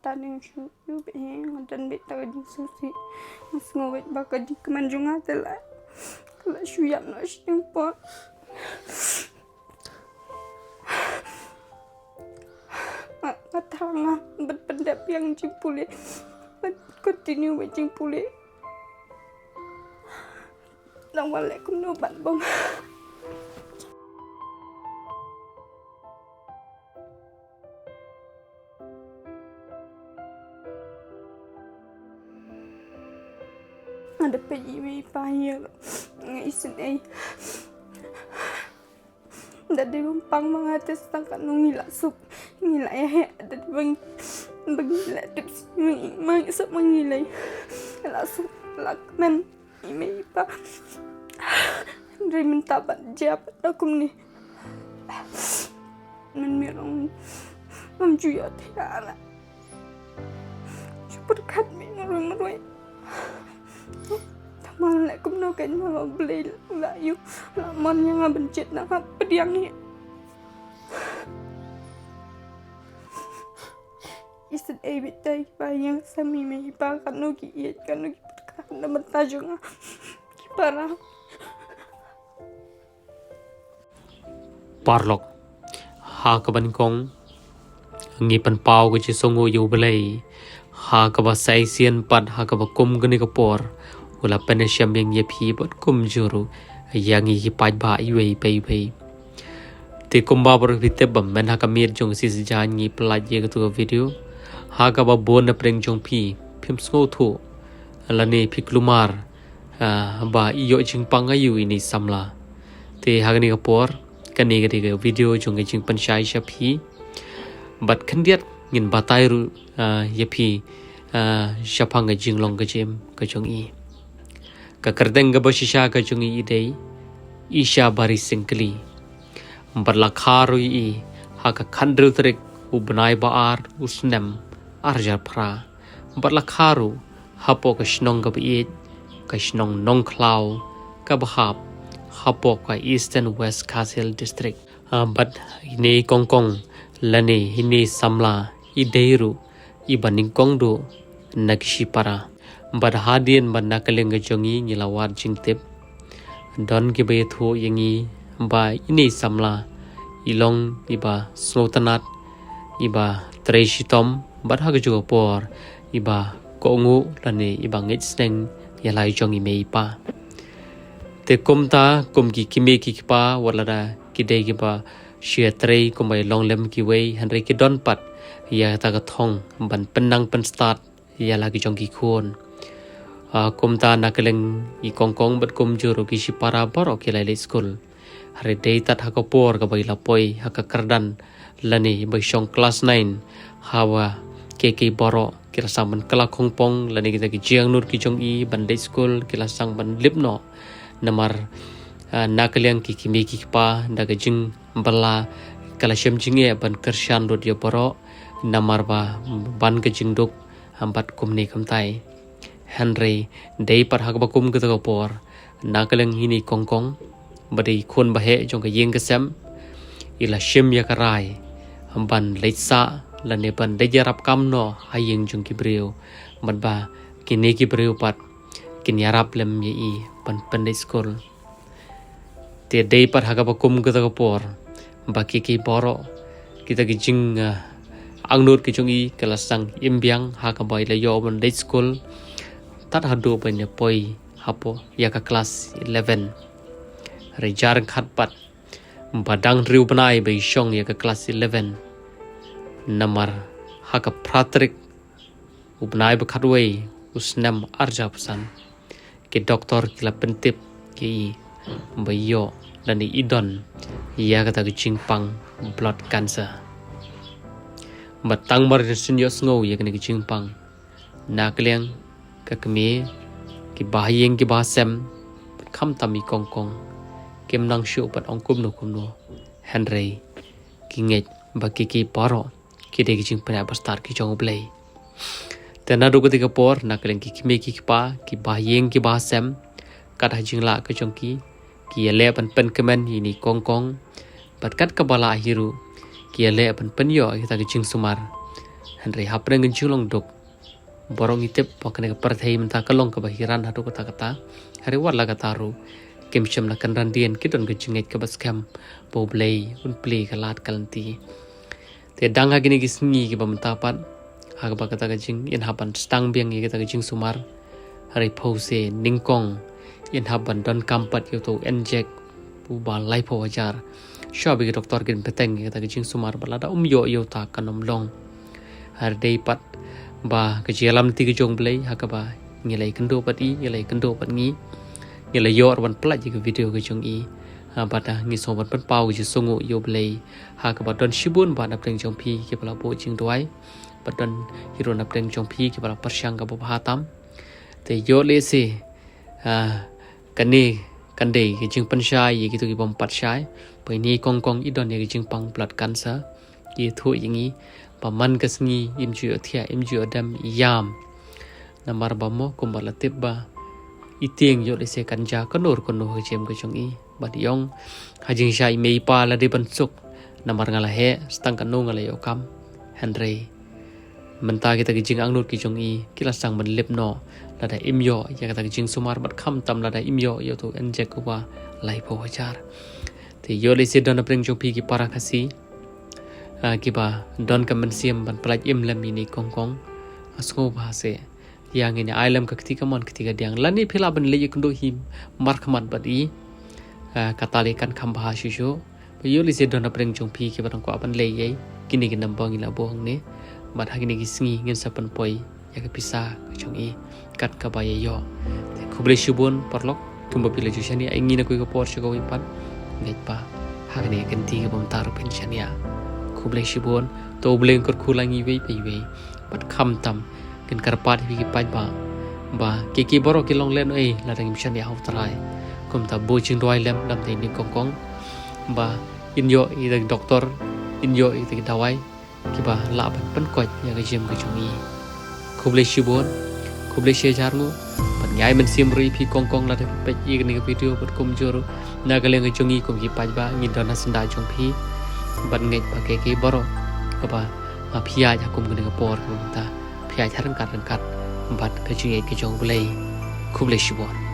tan yang shu be dan be ta di susi ngowet baka di kemanjunga tela kala shu ya no shimpo matanga berpendap yang cimpule continue cimpule nang wale kum no ban bong ada pergi mai payah ngaisin ai dari rumpang mengatas tangkat ngila sup ngila ya ada bang bagila tips mang sup mengilai la sup lakman imei pa dari minta ban jap aku ni menmirong memjuya tiara berkat menurut taman lek kum no kan ma beli la yu lamon yang bencet nak pediang ni iset bitai bayang sami me pa kan no ki iet kan no ki berkat na mentajung ki para parlok ha ka ban kong ngi pan pau ko chi songo yu belai ha ka ba sai sian pat ha ka ba kum gni ka por wala penesiam yang ye phi bot kum juru yang hi paj ba i wei pei pei te kum ba bor vite bam men ha ka mir jong si jan ngi plaj ye ka tu video ha ka ba bon na preng jong phi phim sko thu ala ne phi klumar ba i yo jing pang ayu ini samla te ha ni ka por kan ni ka video jong jing pan shai sha phi bat khandiat ngin batai ru ye phi shapang jing long ka jem ka jong i ka kardeng ga bashisha ka jong i dei isha bari singkli barla kharu i ha ka khandru trek u banai ba ar usnem arjar phra barla kharu hapo ka shnong ga bi ka shnong nong klau ka bahap hapo ka eastern west castle district but ini kongkong lani hini samla i deiru i baning kongdu nakshi para bad hadien bad nakaleng jongi ngilawar jingtep don ki be thu yangi ba ini samla ilong iba slotanat iba treshitom bad ha ju por iba kongu lani iba ngit sneng yalai jongi meipa te komta komki kime ki pa walada kidei ki ba shia trei komai longlem ki wei hanre ki don pat ya ta ka thong ban penang pen start yala ki jongi khon kumta nakaleng i kongkong bat kum juru ki para bor ki lai school hare dei tat ha ko por ka bai lapoi ha ka kardan lani bai shong class 9 hawa ke boro ki rasang ban kala khongpong lani ki ki jiang nur ki jong i ban dei school ki lasang ban lipno namar nakaleng ki kimi ki pa daga jing bala kala shem jinge ban kershan rod yo boro namar ba ban ka jingduk ambat kumni kamtai Henry dei par hak bakum ke to por nakaleng hini kongkong badai khon bahe jong ka yeng ka sem ila shim ya karai amban leitsa lane ban de yarap kam no hayeng jong ki breu man ba kini ki breu pat kin yarap lem ye i pan pandai school te dei par hak bakum ke to por baki ki boro kita ki jing angnur ki jong i kelasang imbyang ha ka bai la yo ban dei school tat hadu banya poi hapo ya ka kelas 11 rejar khat pat badang riu banai bai shong ya ka kelas 11 namar ha ka pratrik ubnai ba khatwei usnam arja pesan ke doktor kila pentip ki bai yo lani idon ya ka ta jingpang blood cancer batang mar sin yo sngo ya ka ni jingpang nakleng kakme ki bahayeng ki basem kham tami kongkong kem nang shu pat ongkum no henry ki nge baki ki paro ki de ki jing pana pastar ki jong blai tena ru ka por nakleng ki kime ki pa ki bahayeng ki basem kat hajing la ka jong ki le pan pen kemen ini kongkong pat kat ka bala hiru ki le pan pen yo ki ta ki jing sumar Henry hapren ngun long dok borong itip pakane parthai menta kalong ka bahiran hatu kata hari war laga taru kem cham na kanran dien kidon gujinget ka baskam boblei un play kalat kalanti te danga gini gisni ki bamta pat ha ba kata gajing in haban stang biang ki kata gajing sumar hari pose ningkong in haban don kampat yo to enjek bu ba lai pho ajar shabi ki doktor kin peteng ki kata gajing sumar balada yo ta kanom long har dei pat ba kejalam ti kejong blai hakaba ngilai kendo pat i ngilai kendo pat ngi ngilai yor ban plat ji video kejong i bata ngi so ban pau ji songo yo blai hakaba don shibun ba na pleng jong pi ke pala bo jing doi badan hiro na pleng jong pi ke pala persyang ka bo hatam te yo le se kane kande ke jing panshai ye gitu ki bom pat shai pai ni kong kong idon ye jing pang plat kansa ye thu yingi paman kasngi imju athia imju adam yam namar bamo kumbala tibba itieng yo lese kanja kanor kono jem ko chongi badiong hajing shai mei pa la de bansuk namar ngala he stang kanu ngala yo kam henry menta kita gijing angnut ki chongi kila sang man lepno lada imyo ya kata gijing sumar bat kham tam lada imyo yo to enjek ko ba lai pho hachar te yo lese don apreng chopi ki para khasi kiba don kamen siam ban plaj im lam ini kongkong asngo bahase yang ini ailam ka ketika mon ketika diang lani phila ban le yekundo him markhamat badi katale kan kham bahashu sho yo li se don apreng jong phi ki ban ko ban le ye kini ki nambang ila bohang ne mat hagini ki sngi ngin sapan poi ya ka pisa jong i kat ka ba ye yo khuble shubon parlok kumba pila jushani aingi na ko ko por shgo ipan ngai pa hagini kanti ka bam taru penshania kublai shibon to bleng kor khulangi wei pei wei pat kham tam ken karpat hi ki pai ba ki boro ki long len ei la dang mission ya hau trai kum ta bo ching doi lem dam te ni kong kong ba inyo i dang doktor inyo i te dawai ki ba la ban pen ko ya ga jem ga chungi kublai shibon kublai she jar ngu pat nyai men sim ri phi kong kong la de pe i ni video pat kum jor na ga leng ga chungi kum ki pai ba ni dona sanda chung phi ban ngai pakai ke boro apa pia ja kum gune por ta pia charang kat bat ke chingai ke jong blai kublai shibon